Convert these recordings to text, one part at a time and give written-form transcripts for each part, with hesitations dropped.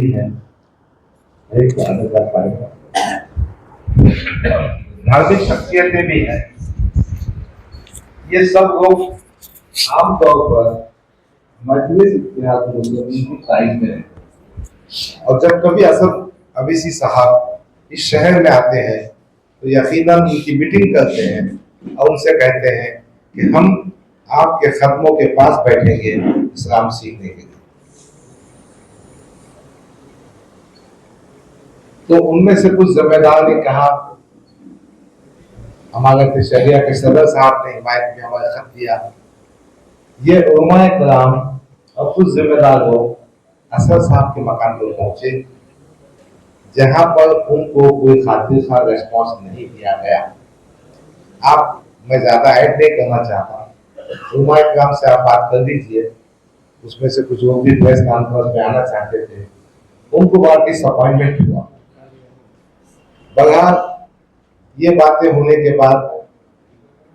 भी है, एक अदर कर पाएगा, धार्मिक शख्सियतें भी हैं। ये सब लोग आमतौर पर मजलिस इत्तेहाद मुस्लिमीन की तारीफ में रहते हैं। और जब कभी असद अवीसी साहब इस शहर में आते हैं तो यकीनन उनकी मीटिंग करते हैं और उनसे कहते हैं कि हम आपके खत्मों के पास बैठेंगे इस्लाम सीखने के लिए। तो उनमें से कुछ जिम्मेदार ने कहा, हमारे शरिया के सदर साहब ने हिमायत में हमारा खत दिया। ये उलमाए कराम और कुछ जिम्मेदार लोग असद साहब के मकान पर पहुंचे, जहां पर उनको कोई खातिर खा रेस्पॉन्स नहीं दिया गया। मैं ज्यादा ऐड नहीं करना चाहता, उलमाए कराम से आप बात कर लीजिए। उसमें से कुछ लोग भी प्रेस कॉन्फ्रेंस में आना चाहते थे, उनको बड़ा डिसअपॉइंटमेंट हुआ। बहरहाल ये बातें होने के बाद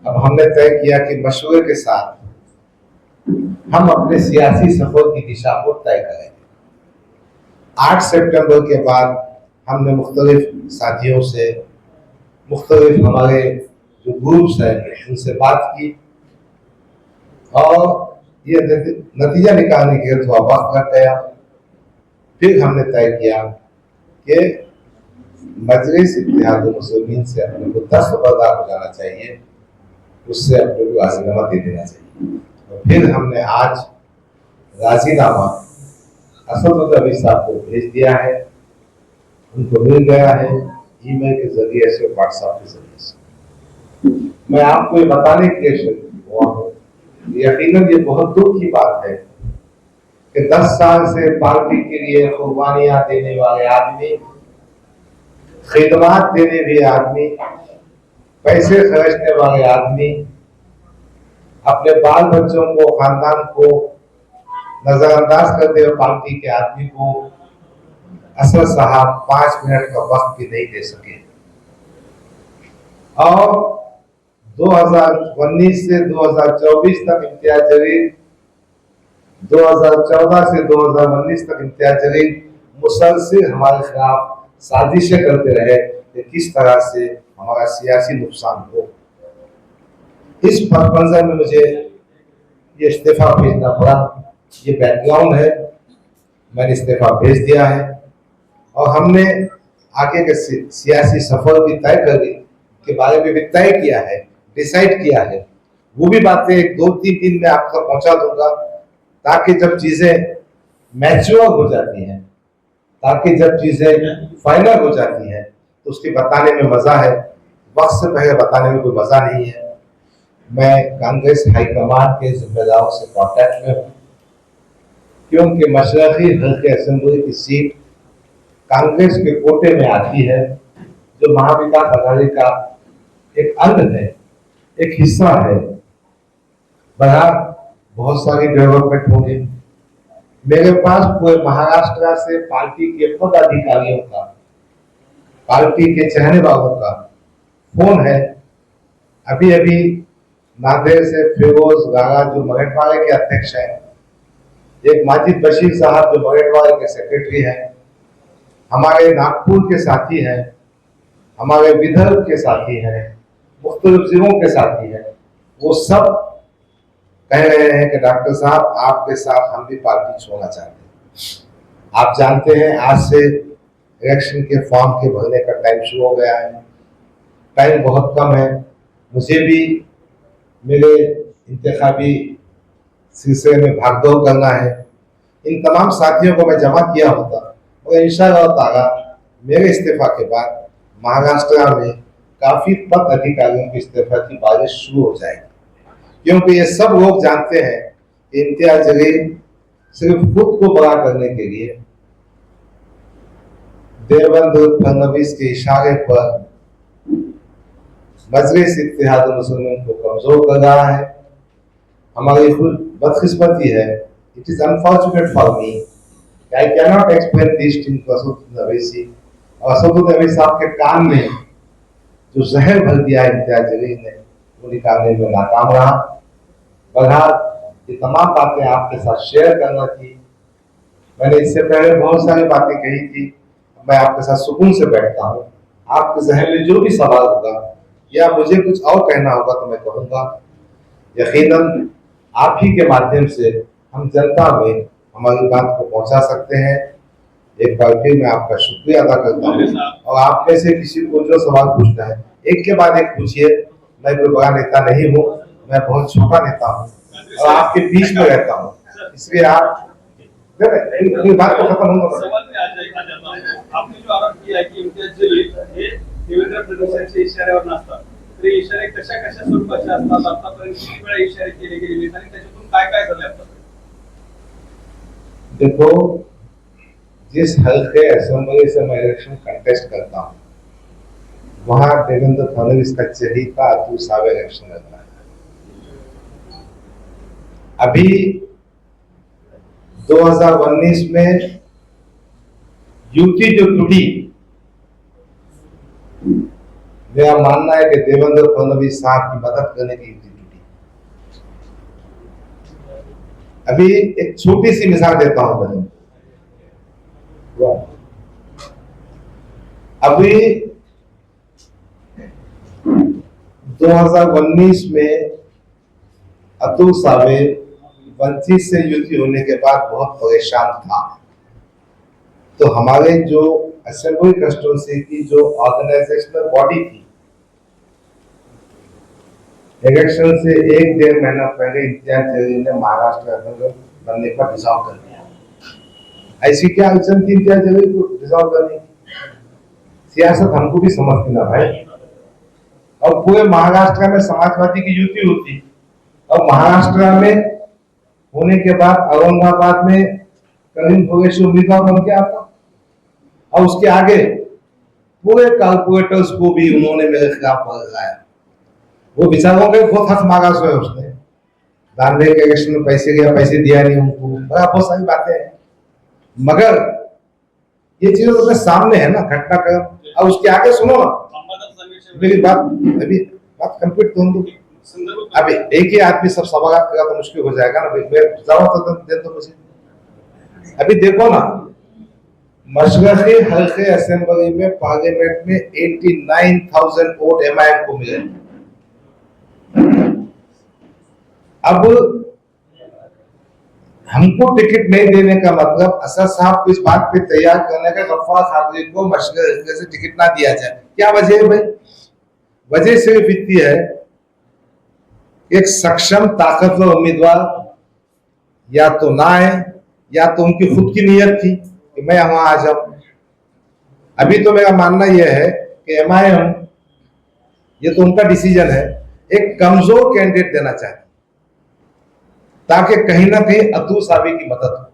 अब हमने तय किया कि मशवरे के साथ हम अपने सियासी सफर की दिशा को तय करेंगे। 8 सितंबर के बाद हमने मुख्तलिफ साथियों से, मुख्तलिफ हमारे जो ग्रुप्स हैं उनसे बात की और ये नतीजा निकालने के लिए थोड़ा वक्त लग गया। फिर हमने तय किया कि मजलिस इत्तेहाद मुस्लिमीन से अपने को दस्तबरदार हो जाना चाहिए, उससे अपने को राजीनामा दे देना चाहिए। और फिर हमने आज राजीनामा असद अवी साहब को भेज दिया है, उनको मिल गया है ईमेल के जरिए से, व्हाट्सएप के जरिए से। मैं आपको ये बताने के लिए हुआ हूँ, यकीनन ये बहुत दुख की बात है कि 10 साल से पार्टी के लिए कुर्बानियां देने वाले आदमी, खिदमत देने वाले आदमी, पैसे खर्चने वाले आदमी, अपने बाल बच्चों को, खानदान को नजरअंदाज करते हुए पार्टी के आदमी को असद साहब 5 मिनट का वक्त भी नहीं दे सके। और 2019 से 2024 तक इम्तियाज जलील, 2014 से 2019 तक इम्तियाज जलील मुसलसल हमारे खिलाफ साजिशें करते रहे कि किस तरह से हमारा सियासी नुकसान हो। इस मंजर में मुझे ये इस्तीफा भेजना पड़ा। ये बैकग्राउंड है, मैंने इस्तीफा भेज दिया है और हमने आगे के सियासी सफर भी तय के बारे में भी तय किया है, डिसाइड किया है। वो भी बातें 2-3 दिन में आप तक पहुंचा दूंगा, ताकि जब चीजें मैच्योर हो जाती हैं, ताकि जब चीजें फाइनल हो जाती हैं तो उसके बताने में मजा है, वक्त से पहले बताने में कोई मजा नहीं है। मैं कांग्रेस हाईकमान के जिम्मेदारों से कांटेक्ट में हूँ, क्योंकि मशरक़ी हल्के असेंबली की सीट कांग्रेस के कोटे में आती है, जो महाविकास अघाड़ी का एक अंग है, एक हिस्सा है। बहरहाल बहुत सारी डेवलपमेंट होगी। मेरे पास पूरे महाराष्ट्र से पार्टी के पदाधिकारियों का, पार्टी के चाहने वालों का फोन है। अभी अभी नांदेड़ से फिरोज गागा जो मराठवाड़े के अध्यक्ष हैं, एक माजिद बशीर साहब जो मराठवाड़े के सेक्रेटरी हैं, हमारे नागपुर के साथी हैं, हमारे विदर्भ के साथी हैं, मुख्तलिफ जिलों के साथी हैं, वो सब कह रहे हैं कि डॉक्टर साहब आपके साथ हम भी पार्टी छोड़ना चाहते हैं। आप जानते हैं आज से इलेक्शन के फॉर्म के भरने का टाइम शुरू हो गया है, टाइम बहुत कम है। मुझे भी मेरे इंतखाबी सिलसिले में भागदौड़ करना है। इन तमाम साथियों को मैं जमा किया होता और इंशाअल्लाह ताला मेरे इस्तीफा के बाद महाराष्ट्र में काफी पद अधिकारियों के इस्तीफा की बारिश शुरू हो जाएगी, क्योंकि ये सब लोग जानते हैं कि इम्तियाज जलील सिर्फ खुद को बड़ा करने के लिए देवेंद्र फडणवीस के इशारे पर मजलिस इत्तेहाद मुस्लिमीन को कमजोर कर रहा है। हमारी बदकिस्मती है, it is unfortunate for me, I can not explain this to Asad Owaisi. और असद अवीसी साहब के कान में जो जहर भर दिया है इम्तियाज जलील ने, वो निकालने में नाकाम रहा। बहरहाल ये तमाम बातें आपके साथ शेयर करना थी। मैंने इससे पहले बहुत सारी बातें कही थी। मैं आपके साथ सुकून से बैठता हूँ। आपके जहन में जो भी सवाल होगा या मुझे कुछ और कहना होगा तो मैं कहूँगा। यकीनन आप ही के माध्यम से हम जनता में हमारी बात को पहुंचा सकते हैं। एक बार फिर मैं आपका शुक्रिया अदा करता हूँ। और आप में से किसी को जो सवाल पूछना है एक के बाद एक पूछिए। मैं कोई बड़ा नेता नहीं हूँ, मैं बहुत छोटा नेता हूँ और आपके बीच में रहता हूँ, इसलिए आप बात को खत्म होगा। आपने जो आरोप किया की इम्तियाज जलील हे देवेंद्र फडणवीसांचे इशाऱ्यावर नसतात, तर इशारे कशा कशा स्वरूपाचे असतात, आतापर्यंत किती वेळा इशारे केले गेले आणि त्याच्यातून काय काय झाले आता? देखो, जिस हल्के असेंबली से मैं इलेक्शन कंटेस्ट करता हूँ वहां देवेंद्र फडणवीस का चहेता अतुल सावे इलेक्शन लड़ रहा है। अभी 2019 में युति जो टूटी, मेरा मानना है कि देवेंद्र फडणवीस साहब की मदद करने की युति टूटी। अभी एक छोटी सी मिसाल देता हूं मैं। अभी 2019 में अतुल सावे वंचित से युति होने के बाद बहुत परेशान था, तो हमारे जो असेंबली कंस्टिट्यूंसी की जो ऑर्गेनाइजेशनल बॉडी थी, इलेक्शन से 1-1.5 महीना पहले इम्तियाज जलील ने महाराष्ट्र बनने पर डिसॉल्व कर दिया। ऐसी क्या अड़चन थी इम्तियाज जलील को डिसॉल्व करने की? सियासत हमको भी समझती ना भाई। और पूरे महाराष्ट्र में समाजवादी की युति होती और महाराष्ट्र में होने के बाद औरंगाबाद में करीम भोगेश उम्मीदवार बन के आता और उसके आगे पूरे कारपोरेटर्स को भी उन्होंने मेरे खिलाफ लगाया। वो बेचारों के बहुत हक मांगा हुआ है उसने। दानवे के इलेक्शन में पैसे गया, पैसे दिया नहीं उनको, बहुत सारी बातें हैं, मगर ये चीजें तो सामने है ना घटनाक्रम। और उसके आगे सुनो ना मेरी बात, अभी बात कंप्लीट कर दूं। अभी एक ही आदमी सब सवाल करेगा तो मुश्किल हो जाएगा ना। जवाब दे दो मुझे। अभी देखो ना, मशरक़ी हल्के असेंबली में पार्लियामेंट में 89,000 वोट एमआईएम को मिले। अब हमको टिकट नहीं देने का मतलब असद साहब को इस बात पे तैयार करने का गफ्फार खातरी को मशरक़ी से टिकट ना दिया जाए। क्या वजह है भाई? वजह सिर्फ इतनी है, एक सक्षम ताकतवर उम्मीदवार या तो ना आए या तो उनकी खुद की नीयत थी कि मैं वहां आ जाऊं। अभी तो मेरा मानना यह है कि एमआईएम, ये तो उनका डिसीजन है, एक कमजोर कैंडिडेट देना चाहती ताकि कहीं ना कहीं अतुल सावे की मदद हो।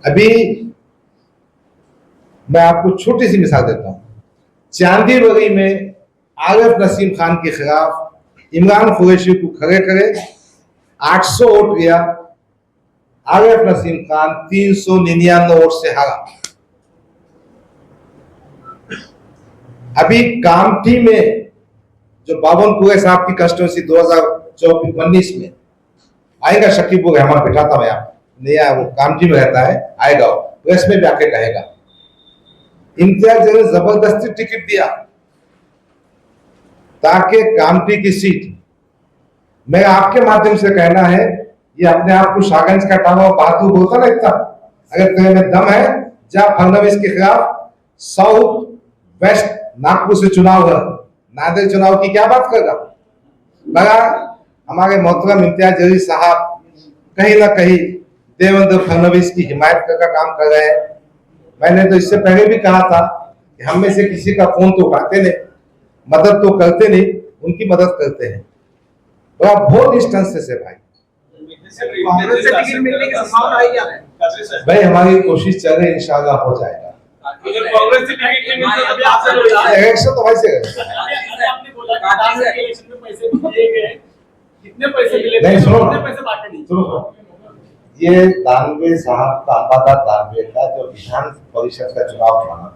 अभी मैं आपको छोटी सी मिसाल देता हूं। चांदीवली में आरिफ नसीम खान के खिलाफ इमरान कुरैशी को खड़े करे, 800 वोट गया, आरिफ नसीम खान 399 वोट से हारा। अभी कामठी में जो बावनपुरे साहब की कंस्टिट्यूंसी 2019 में आएगा, शकीबुर रहमान बैठा था मैं नया, वो कामठी में रहता है, आएगा प्रेस में भी आके कहेगा। इम्तियाज जलील जबरदस्ती टिकट दिया ताकि कामठी की सीट, मैं आपके माध्यम से कहना है, ये अपने आप को शाहगंज का टावा बहादुर बोलता ना इतना, अगर तेरे में दम है जा फडणवीस के खिलाफ साउथ वेस्ट नागपुर से चुनाव है, नांदेड़ चुनाव की क्या बात करेगा? मगर हमारे मोहतरम इम्तियाज जलील साहब कहीं ना कहीं देवेंद्र फडणवीस की हिमायत का काम कर रहे हैं। मैंने तो इससे पहले भी कहा था कि हम में से किसी का फोन तो उठाते नहीं, मदद तो करते नहीं, उनकी मदद करते हैं। बहुत डिस्टेंस से भाई भाई हमारी कोशिश चल रही, इंशाल्लाह हो जाएगा। इलेक्शन तो भाई से नहीं, सुनो, ये दानवे साहब का अंबादार दानवे का जो विधान परिषद का चुनाव था ना,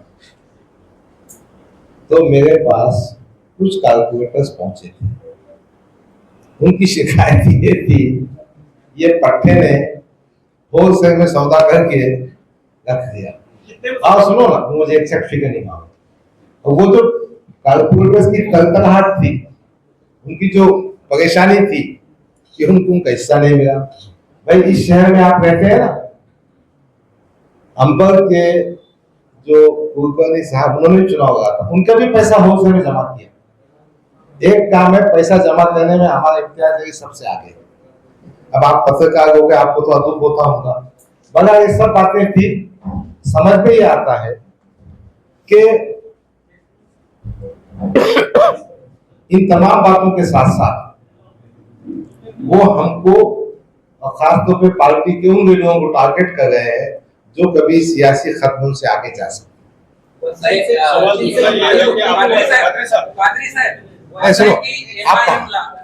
तो मेरे पास कुछ कैलकुलेटर्स पहुंचे थे। उनकी शिकायत ये थी, ये पट्टे ने होलसेल में सौदा करके रख दिया। कितने और सुनो ना, मुझे एग्जैक्ट फिगर नहीं मालूम, और वो जो कारपोरेटर्स की तलतलाहट थी, उनकी जो परेशानी थी कि उनको हिस्सा नहीं मिला। भाई इस शहर में आप रहते हैं ना, अंबर के जो कुलकर्णी साहब, उन्होंने चुनाव लड़ा था, उनका भी पैसा होलसेल में जमा किया। एक काम है, पैसा जमा करने में हमारा इम्तियाज जलील सबसे आगे है। अब आप पत्रकार हो गए, आपको तो अदुप होता होगा, बड़ा ये सब बातें थी। समझ में ये आता है कि इन तमाम बातों के साथ साथ वो हमको, और खासतौर पे पार्टी के उन लोगों को टारगेट कर रहे हैं जो कभी सियासी खतरों से आगे जा सकते। सवाल दूसरा ये है कि आपने पादरी साहेब सुनो,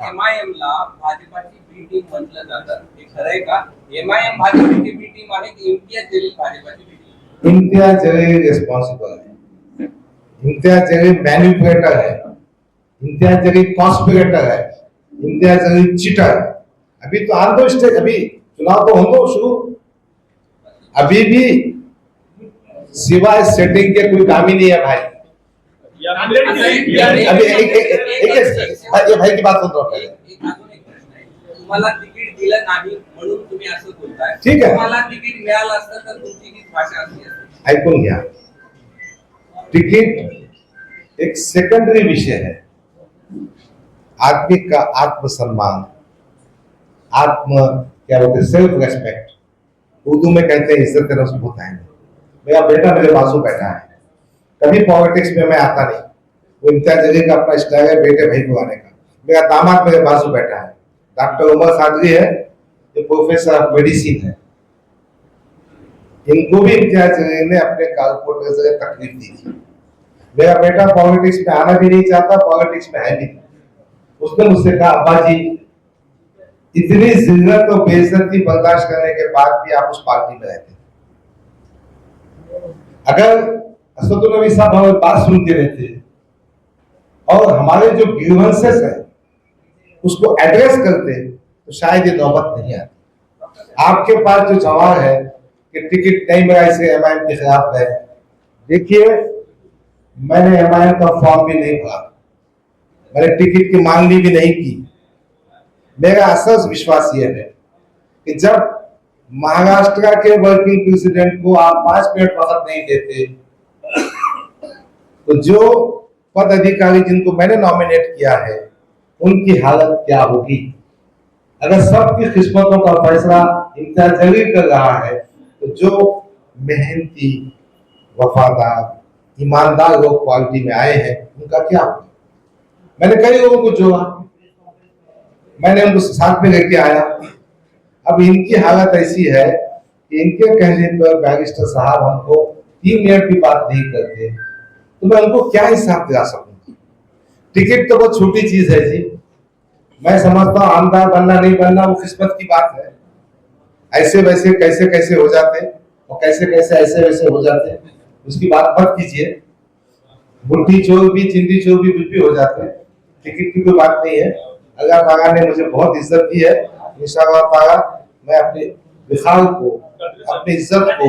एमआयएम ला भाजपाची बी टीम म्हटलं जातं, हे खरंय का? एमआयएम भाजपाची बी टीम आहे की इम्तियाज जलील भाजपाची B team? Imtiaz Jaleel responsible है, इम्तियाज जलील मैनिपुलेटर है, इम्तियाज जलील कॉन्स्पिरेटर है, इम्तियाज जलील चीटर। अभी तो आन दो स्टेज, अभी चुनाव तो होंगे शुरू, अभी भी सिवाय सेटिंग के कोई काम ही नहीं है भाई। अभी एक भाई की बात सुन रहा हूं पहले। अजून एक प्रश्न आहे, तुम्हाला तिकीट दिलं नाही म्हणून तुम्ही असं बोलताय, ठीक आहे. तुम्हाला तिकीट मिळालं असतं तर तुमची ही भाषा असली असती? ऐकून घ्या, टिकट एक सेकंडरी विषय है। आदमी का आत्मसम्मान, आत्म क्या बोलते हैं, सेल्फ रेस्पेक्ट, उर्दू में कहते हैं इज्जत नफ्स होता है। मेरा बेटा मेरे बाजू बैठा है, कभी पॉलिटिक्स में मैं आता नहीं। वो इम्तियाज जलील का अपना स्टाइल है बेटे भाई को आने का। मेरा दामाद मेरे बाजू बैठा है, डॉक्टर उमर कादरी है, जो प्रोफेसर ऑफ मेडिसिन है। इनको भी इम्तियाज जलील ने अपने कारपोरेटर से तकलीफ दी थी। मेरा बेटा पॉलिटिक्स में आना भी नहीं चाहता, पॉलिटिक्स में है भी नहीं। उसने मुझसे कहा, अब्बा जी इतनी जिल्लत और बेइज्जती बर्दाश्त करने के बाद भी आप उस पार्टी में रहते, अगर असदुल नबी साहब हमारी बात सुनते रहते और हमारे जो ग्रीवेंसेस है उसको एड्रेस करते तो शायद ये नौबत नहीं आती। आपके पास जो जवाब है कि टिकट नहीं मिला इसे एमआईएम के खिलाफ है, देखिए मैंने एमआईएम का फॉर्म भी नहीं भरा, मैंने टिकट की मांगनी भी नहीं की। मेरा असल विश्वास यह है कि जब महाराष्ट्र के वर्किंग प्रेसिडेंट को आप 5 मिनट वक्त नहीं देते तो जो पद अधिकारी जिनको मैंने नॉमिनेट किया है उनकी हालत क्या होगी। अगर सबकी किस्मतों का फैसला इम्तियाज जलील कर रहा है तो जो मेहनती, वफादार, ईमानदार लोग पार्टी में आए हैं उनका क्या होगा। मैंने कई लोगों को जोड़ा, मैंने उनको साथ में लेके आया। अब इनकी हालत ऐसी है कि इनके कहने पर बैरिस्टर साहब हमको 3 मिनट की बात नहीं करते तो मैं उनको क्या हिसाब दिला सकूं। टिकट तो बहुत छोटी चीज है जी, मैं समझता हूँ आमदार बनना नहीं बनना वो किस्मत की बात है। ऐसे वैसे कैसे कैसे हो जाते और कैसे कैसे ऐसे वैसे हो जाते, उसकी बात मत कीजिए। बुढ़ी चोर भी, चिंदी चोर भी कुछ भी हो जाते हैं, टिकट की कोई बात नहीं है। अल्लाह ताला ने मुझे बहुत इज्जत दी है, इंशाअल्लाह ताला मैं अपने विखाल को, अपनी इज्जत को,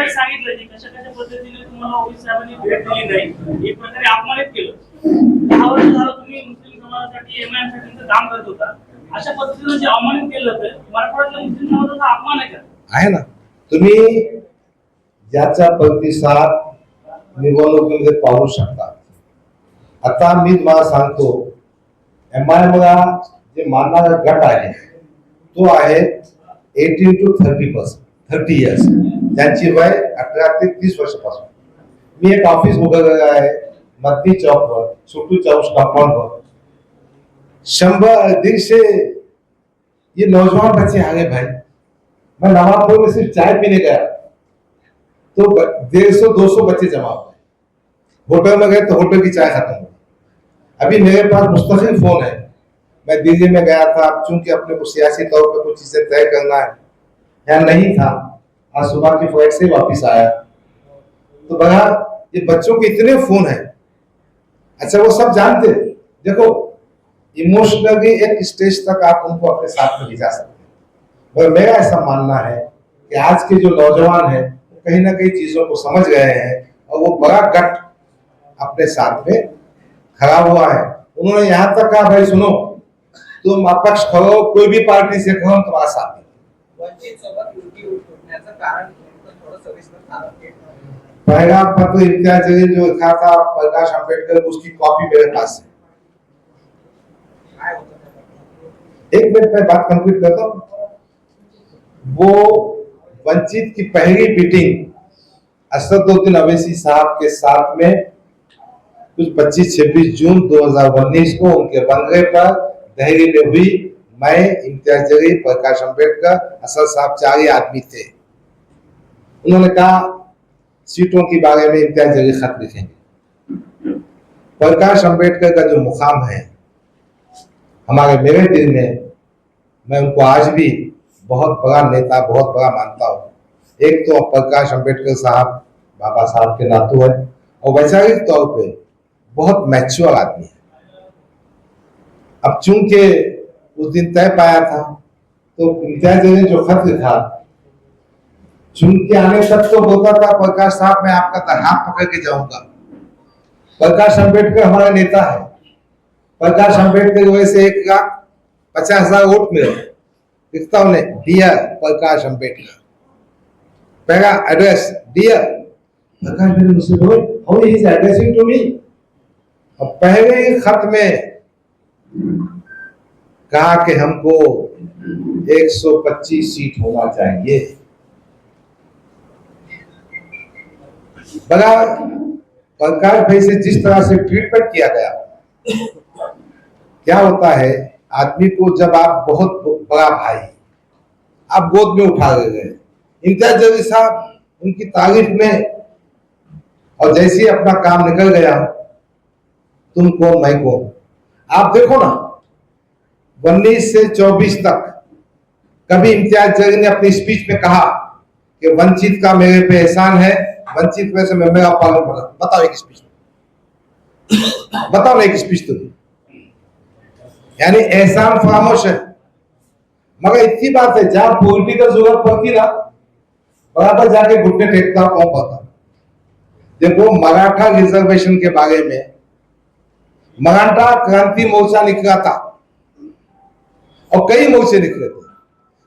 सांगितलं की कशा कशा पद्धतीने तुम्हाला ओवी साहेबांनी भेट दिली नाही, एक प्रकारे अपमानित केलं। 10 वर्ष झालं तुम्ही मुस्लिम समाजासाठी एमआयएम साठी काम करत होता, अशा पद्धतीने जे अपमानित केलं तर मराठवाड्यातल्या मुस्लिम समाजाचा अपमान आहे का? आहे ना। तुम्ही याचा प्रतिसाद निवडणुकीमध्ये पाहू शकता। आता मी तुम्हाला सांगतो, एमआयएम ला जे मानणारा गट आहे तो आहे 18 to 30 इयर्स, ज्यांची वय 18 ते 30 वर्षापासून। मी एक ऑफिस उघडलेलं आहे मध्य चौकवर, छोटू चौक कंपाउंडवर। 100-150 ये नौजवान बच्चे आ गए भाई। मैं नवाबपुर में सिर्फ चाय पीने गया तो 150-200 बच्चे जमा हो गए। होटल में गए तो होटल की चाय खत्म हो गई। अभी मेरे पास मुस्तकिल फोन है। मैं दिल्ली में गया था, चूंकि अपने को सियासी तौर पर कुछ चीजें तय करना है, यहाँ नहीं था, आज सुबह की फ्लाइट से वापिस आया तो बड़ा ये बच्चों के इतने फोन है। अच्छा वो सब जानते, देखो इमोशनली एक स्टेज तक आप उनको अपने साथ में ले जा सकते हैं, मगर मेरा ऐसा मानना है कि आज के जो नौजवान हैं कहीं ना कहीं चीजों को समझ गए हैं और वो बड़ा गठ अपने साथ में खड़ा हुआ है। उन्होंने यहाँ तक कहा, भाई सुनो, तुम अपक्ष खड़ो, कोई भी पार्टी से खड़ो, हम तुम्हारा साथ देंगे। वंचित सोबत युती उठवण्याचं कारण थोडं सविस्तर सांगा. पहला पत्र इम्तियाज जलील जो लिखा था प्रकाश अंबेडकर, उसकी कॉपी मेरे पास है। काय होतं? एक मिनट में बात कंप्लीट करता हूँ। वो वंचित की पहली मीटिंग असदुद्दीन अवैसी साहब के साथ में कुछ 25-26 जून 2019 को उनके बंगले पर दिल्ली में हुई। मैं, इम्तियाज जलील, प्रकाश अंबेडकर, असद साहब, 4 ही आदमी थे। उन्होंने कहा सीटों के बारे में इम्तियाज जलील खत लिखेंगे। प्रकाश अंबेडकर का जो मुकाम है हमारे मेरे दिल में, मैं उनको आज भी बहुत बड़ा नेता, बहुत बड़ा मानता हूँ। एक तो प्रकाश अंबेडकर साहब बाबा साहब के नातू है और वैचारिक तौर पे बहुत मैच्योर आदमी है। अब चूंकि उस दिन तय पाया था तो इम्तियाज जलील ने जो खत लिखा, चुनके आने तक तो बोलता था प्रकाश साहब मैं आपका हाथ पकड़ के जाऊंगा। प्रकाश अंबेडकर हमारा नेता है। प्रकाश अंबेडकर की वजह से 1,50,000 वोट मिले। लिखता उन्हें, डियर प्रकाश अंबेडकर, पहला एड्रेस डियर प्रकाश अंबेडकर, मुझसे बोले how he is addressing to me. और पहले ही खत में कहा कि हमको 125 सीट होना चाहिए। बड़ा प्रकाश भाई से जिस तरह से ट्रीटमेंट किया गया, क्या होता है आदमी को, जब आप बहुत बड़ा भाई आप गोद में उठा ले गए। इम्तियाज जलील साहब उनकी तारीफ में, और जैसे ही अपना काम निकल गया, तुम कौन मैं कौन। आप देखो ना 19 से 24 तक कभी इम्तियाज जलील ने अपनी स्पीच में कहा कि वंचित का मेरे पे एहसान है, वंचित में से मैं मेरा पालन कर। बताओ एक स्पीच, बताओ ना एक स्पीच। तो यानी एहसान फरामोश है। मगर इतनी बात है, जहां पॉलिटिकल जरूरत पड़ती ना, बराबर जाके घुटने टेकता कौन पाता। देखो मराठा रिजर्वेशन के बारे में मराठा क्रांति मोर्चा निकला था और कई मोर्चे निकले थे।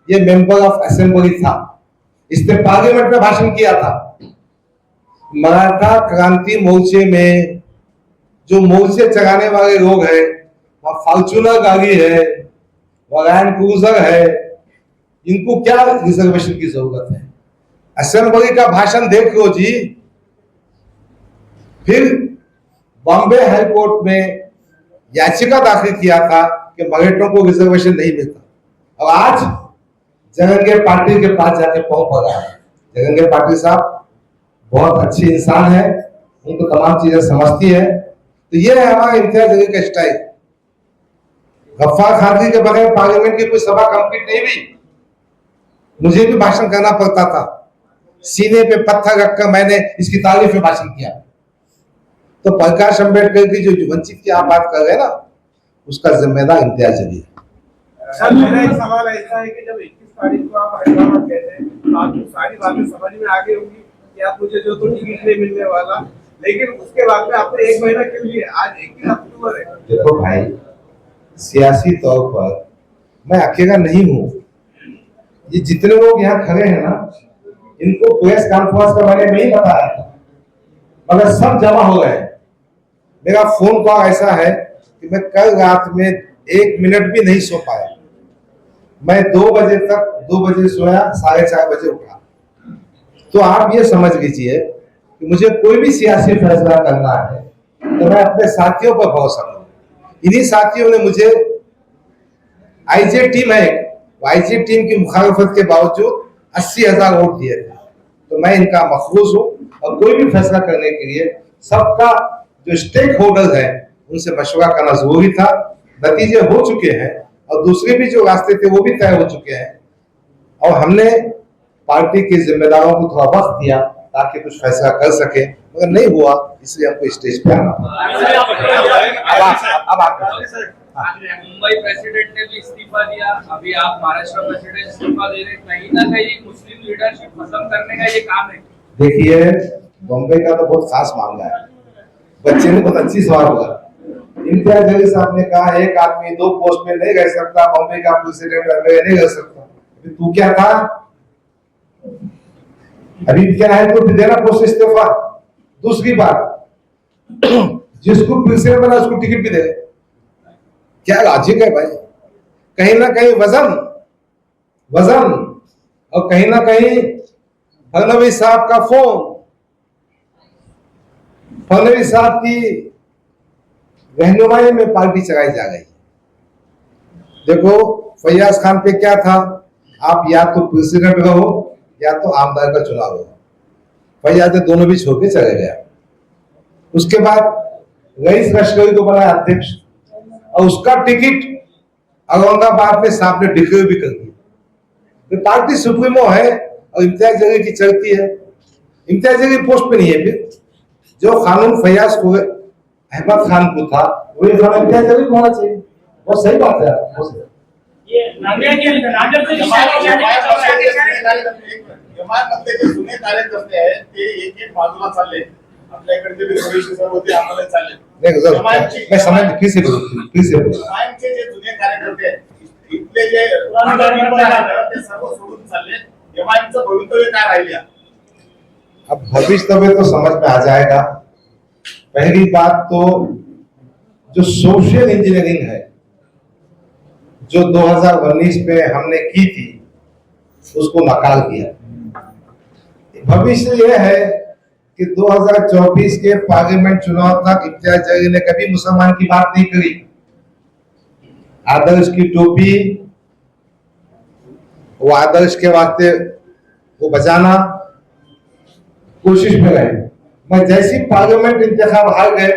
ये मेंबर ऑफ असेंबली था, इसने पार्लियामेंट में भाषण किया था। मराठा क्रांति मोर्चे में जो मोर्चे चलाने वाले लोग हैं, वहां फॉर्च्यूनर गाड़ी है, लैंड क्रूजर है, इनको क्या रिजर्वेशन की जरूरत है। असेंबली का भाषण देख लो जी। फिर बॉम्बे हाई कोर्ट में याचिका दाखिल किया था कि मराठों को रिजर्वेशन नहीं मिलता। और आज जगनगे पाटिल के पास जाके पहुंच पड़ा है। जगनगे पाटिल साहब बहुत अच्छे इंसान है, उनको तमाम चीजें समझती है। तो ये है हमारा इम्तियाज जलील का स्टाइल। गफ्फार खान के बगैर पार्लियामेंट की कोई सभा कंप्लीट नहीं हुई। मुझे भी भाषण करना पड़ता था, सीने पे पत्थर रखकर मैंने इसकी तारीफ में भाषण किया। तो प्रकाश अंबेडकर की जो वंचित की आप बात कर रहे हैं ना, उसका जिम्मेदार इम्तियाज जलील है। सर मेरा एक सवाल ऐसा है कि जब 21 तारीख को आप हैदराबाद गए थे तो आपको सारी बातें समझ में आ गई होंगी कि आप मुझे जो तो टिकट नहीं मिलने वाला, लेकिन उसके बाद में आपने 1 महीना क्यों लिया? आज 21 अक्टूबर है। देखो भाई, सियासी तौर पर मैं अकेला नहीं हूं। ये जितने लोग यहाँ खड़े हैं ना, इनको प्रेस कॉन्फ्रेंस के बारे में ही बताया था, मगर सब जमा हो गए। मेरा फोन कॉल ऐसा है कि मैं कल रात में 1 मिनट भी नहीं सो पाया। मैं 2 बजे तक, 2 बजे सोया, 4:30 बजे उठा। तो आप ये समझ लीजिए कि मुझे कोई भी सियासी फैसला करना है तो मैं अपने साथियों पर भरोसा करूं। इन्हीं साथियों ने मुझे, आईजे टीम है, आईजे टीम की मुखालफत के बावजूद 80,000 वोट दिए थे। तो मैं इनका मखलूस हूं और कोई भी फैसला करने के लिए सबका जो स्टेक होल्डर है उनसे मशवरा करना जरूरी था। नतीजे हो चुके हैं और दूसरे भी जो रास्ते थे वो भी तय हो चुके हैं, और हमने पार्टी के जिम्मेदारों को थोड़ा वक्त दिया ताकि कुछ फैसला कर सके, मगर नहीं हुआ, इसलिए हमको स्टेज पे आना। अब आप मुंबई प्रेसिडेंट ने भी इस्तीफा दिया, अभी आप महाराष्ट्र प्रेसिडेंट इस्तीफा दे रहे, कहीं ना कहीं मुस्लिम लीडरशिप खत्म करने का ये काम है। देखिए, बॉम्बे का तो बहुत खास मामला है। बच्चे ने बहुत अच्छी सवाल हुआ। इम्तियाज जलील साहब ने कहा एक आदमी 2 पोस्ट में नहीं रह सकता, बॉम्बे का प्रेसिडेंट नहीं रह सकता। तू क्या था? अभी क्या है तो देना पोस्ट इस्तीफा। दूसरी बात, जिसको प्रेसिडेंट बना उसको टिकट भी दे। क्या लॉजिक है भाई? कहीं ना कहीं वजन और कहीं ना कहीं फडणवीस साहब का फोन, फडणवीस साहब की रहनुमाई में पार्टी चलाई जा गई। देखो फैयाज खान पे क्या था, आप या तो प्रेसिडेंट रहो या तो आमदार का चुनाव हो। फैयाज ने दोनों भी छोड़ के चले गया। उसके बाद रईस लश्करी को बनाया अध्यक्ष और उसका टिकट औरंगाबाद में साहब ने डिक्लेयर भी कर दिया। तो पार्टी सुप्रीमो है और इम्तियाज जलील की चलती है। इम्तियाज जलील पोस्ट पे नहीं है। फिर जो कानून फैयाज को अहमद खान को था वही कानून इम्तियाज जलील को होना चाहिए। बहुत सही बात है। ये नांदेड़ के नांदेड़ से जमातमधले जे जुने कार्यकर्ते आहेत ते एक बाजूला चालले, आपल्याकडे जे थोडीशी सर्व होते आम्हाला चालले। मैं समझ फिर से बोलो। जमातचे जे जुने कार्यकर्ते आहेत इथले जे ते सर्व सोडून चालले, जमातचं भवितव्य काय राहिलं? अब भविष्य तो समझ में आ जाएगा। पहली बात तो जो सोशल इंजीनियरिंग है जो 2019 में हमने की थी उसको नकार दिया। भविष्य यह है कि 2024 के पार्लियामेंट चुनाव तक इम्तियाज जलील ने कभी मुसलमान की बात नहीं करी। आदर्श की टोपी, वो आदर्श के वास्ते वो बचाना कोशिश में रहे। मैं जैसी पार्लियामेंट इंतखाब हार गए,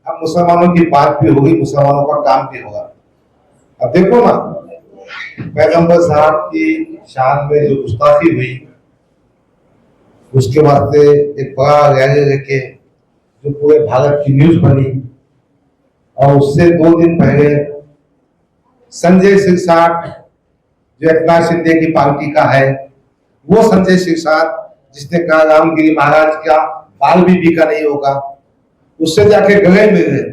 अब मुसलमानों की बात भी होगी, मुसलमानों का काम भी होगा। अब देखो ना, पैगंबर साहब की शान में जो गुस्ताखी हुई उसके वास्ते एक बड़ा रैली लेके जो पूरे भारत की न्यूज बनी। और उससे 2 दिन पहले संजय सिरसाट जो एकनाथ शिंदे की पार्टी का है, वो संजय सिरसाट जिसने कहा रामगिरी महाराज का बाल भी बिका नहीं होगा, उससे जाके गले मिल गए,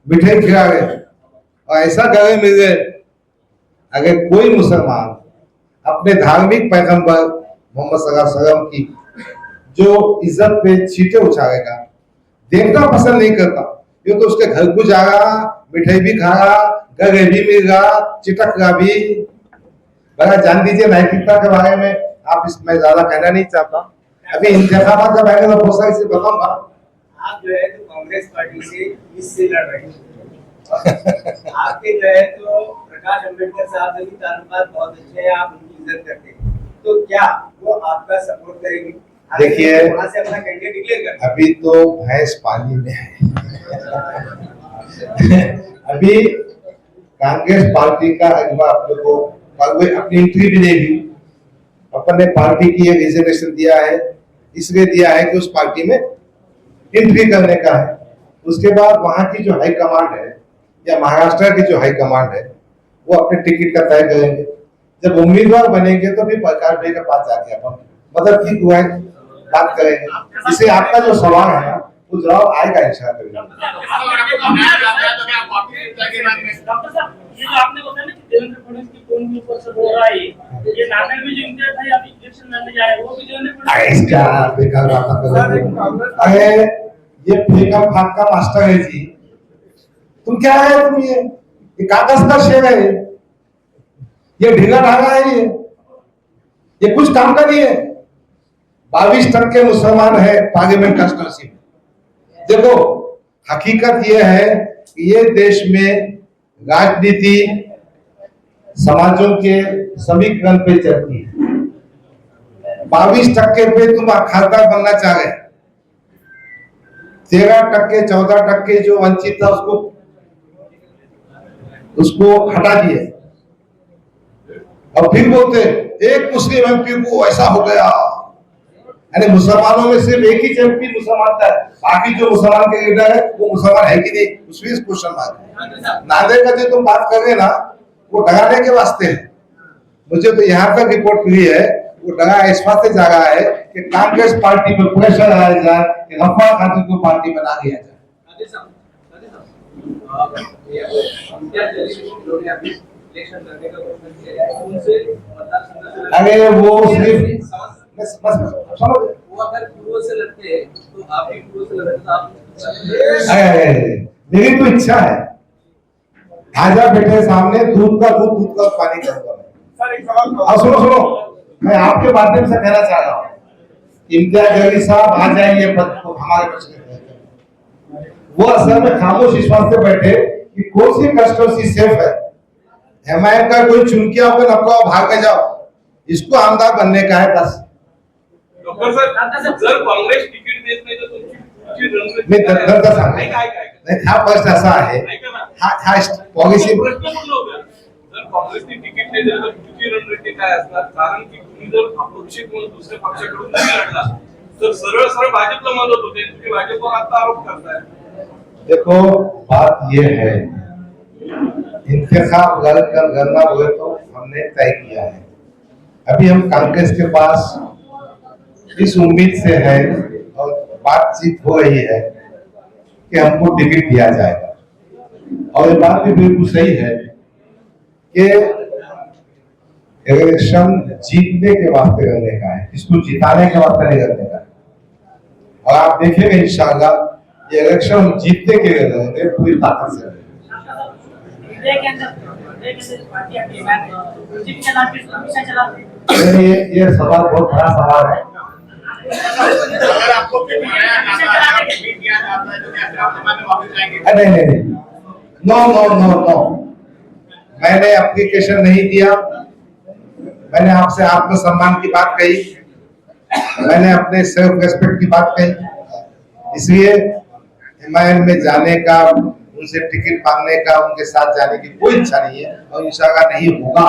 मिठाई खिला गए। और ऐसा गले मिल गए, अगर कोई मुसलमान अपने धार्मिक पैगंबर मोहम्मद सल्लल्लाहु अलैहि वसल्लम की जो इज्जत पे छींटे उछालेगा, देखना पसंद नहीं करता, ये तो उसके घर को जाएगा, मिठाई भी खाएगा, गले भी मिलेगा, चिटकगा भी। बड़ा जान दीजिए नैतिकता के बारे में, आप इसमें ज्यादा कहना नहीं चाहता। अभी इंतखाबात जब आएगा तो बहुत सारी चीज बताऊंगा। आप जो है तो कांग्रेस पार्टी से इससे लड़ रहे हैं। आपके जो है तो प्रकाश अम्बेडकर साहब से भी ताल्लुकात बहुत अच्छे हैं, आप उनकी इज्जत करते हैं, तो क्या वो आपका सपोर्ट करेंगे? देखिए, वहां से अपना कैंडिडेट डिक्लेयर कर। अभी तो भैंस पानी में है। अभी कांग्रेस पार्टी का अगवा आप लोगों को अपनी एंट्री भी नहीं दी। अपन ने पार्टी की एक रिजर्वेशन दिया है, इसलिए दिया है कि उस पार्टी में एंट्री करने का है। उसके बाद वहां की जो हाई कमांड है या महाराष्ट्र की जो हाई कमांड है वो अपने टिकट का तय करेंगे। जब उम्मीदवार बनेंगे तो फिर प्रकाश भाई के पास जाके अपन मतलब ठीक हुआ है बात करेंगे। इससे आपका जो सवाल है वो जवाब आएगा इंशाल्लाह। डॉक्टर साहब, ये जो आपने बताया ना कि देवेंद्र फडणवीस की फोन के ऊपर से हो रहा है, ये नांदेड़ में जो इम्तियाज भाई अभी इलेक्शन लड़ने जा रहे हैं वो भी देवेंद्र फडणवीस इसका बेकार बात कर रहे हो। अरे ये फेंका फाका मास्टर है जी, तुम क्या है? तुम ये कागज का शेर है, ये ढीला ढाला है, ये कुछ काम का नहीं है। 22% मुसलमान है पार्लियामेंट कॉन्स्टिट्यूंसी में। देखो हकीकत ये है कि ये देश में राजनीति समाजों के समीकरण पे चलती है। 22% पे तुम खासदार बनना चाह रहे, 13%, 14% जो वंचित था उसको हटा दिए और फिर बोलते एक मुस्लिम एमपी को ऐसा हो गया, यानी मुसलमानों में सिर्फ एक ही एमपी मुसलमान था, बाकी जो मुसलमान के लीडर है वो मुसलमान है कि नहीं, उसमें क्वेश्चन मार्क है। नांदेड़ का जो तुम बात कर रहे हैं ना, वो डराने के वास्ते है। मुझे तो यहाँ तक रिपोर्ट मिली है, वो डरा इस वास्ते जा रहा है कि कांग्रेस पार्टी पर प्रेशर आया जाए कि गफ्फार खातिर को पार्टी बना दिया जाए। इलेक्शन करने का प्रश्न किया है, उनसे मतलब अरे वो सिर्फ बस समझ, वो अगर पूर्व से लड़ते हैं तो आप भी पूर्व से लड़ते तो आप मेरी तो इच्छा है, आजा बेटे सामने, दूध का दूध, दूध का पानी करूंगा मैं। सर एक सवाल तो और सुनो सुनो, मैं आपके माध्यम से कहना चाह रहा हूँ, इम्तियाज जलील साहब आ जाएंगे पद को हमारे बचने में। वो असल में खामोश इस वास्ते बैठे कि कौन सी कंस्टिट्यूंसी सेफ है, एमआईएम का कोई चुनकिया होकर नपकाओ भाग के जाओ, इसको आमदार बनने का है बस। डॉक्टर सर, जर काँग्रेस तिकीट देत नाही तर तुमची रणनीती मी काय आहे? दर सांगतो, ऐका, ऐका, ऐका. नाही हा प्रश्न असा आहे, ऐका ना. हा पॉलिसी प्रश्न पूर्ण होऊ द्या. जर काँग्रेसने तिकीट नाही दिलं तर तुमची रणनीती काय असणार? कारण की तुम्ही जर अपक्षित म्हणून दुसऱ्या पक्षाकडून नाही लढला तर सरळ सरळ भाजपला मदत होते, तुम्ही भाजपवर आता आरोप करताय. देखो बात ये है, इंतखाब करना हुए तो हमने तय किया है। अभी हम कांग्रेस के पास इस उम्मीद से है और बातचीत हो रही है कि हमको टिकट दिया जाएगा, और ये बात भी बिल्कुल सही है कि इलेक्शन जीतने के वास्ते करने का है, इसको जिताने के वास्ते नहीं करने का है। और आप देखेंगे इंशाल्लाह ये इलेक्शन जीतने के लिए लड़ेंगे पूरी ताकत से। ये सवाल बहुत बड़ा सवाल है। अगर आपको फिर नया जाता है, आप फिर किया जाता है, तो क्या फिर आप जमाने में वापस जाएंगे? नहीं, नो नो नो नो, मैंने एप्लीकेशन नहीं दिया, मैंने आपसे आत्मसम्मान की बात कही, मैंने अपने सेल्फ रेस्पेक्ट की बात कही, इसलिए एमआईएम में जाने का, उनसे टिकट मांगने का, उनके साथ जाने की कोई इच्छा नहीं है और इंशाल्लाह नहीं होगा।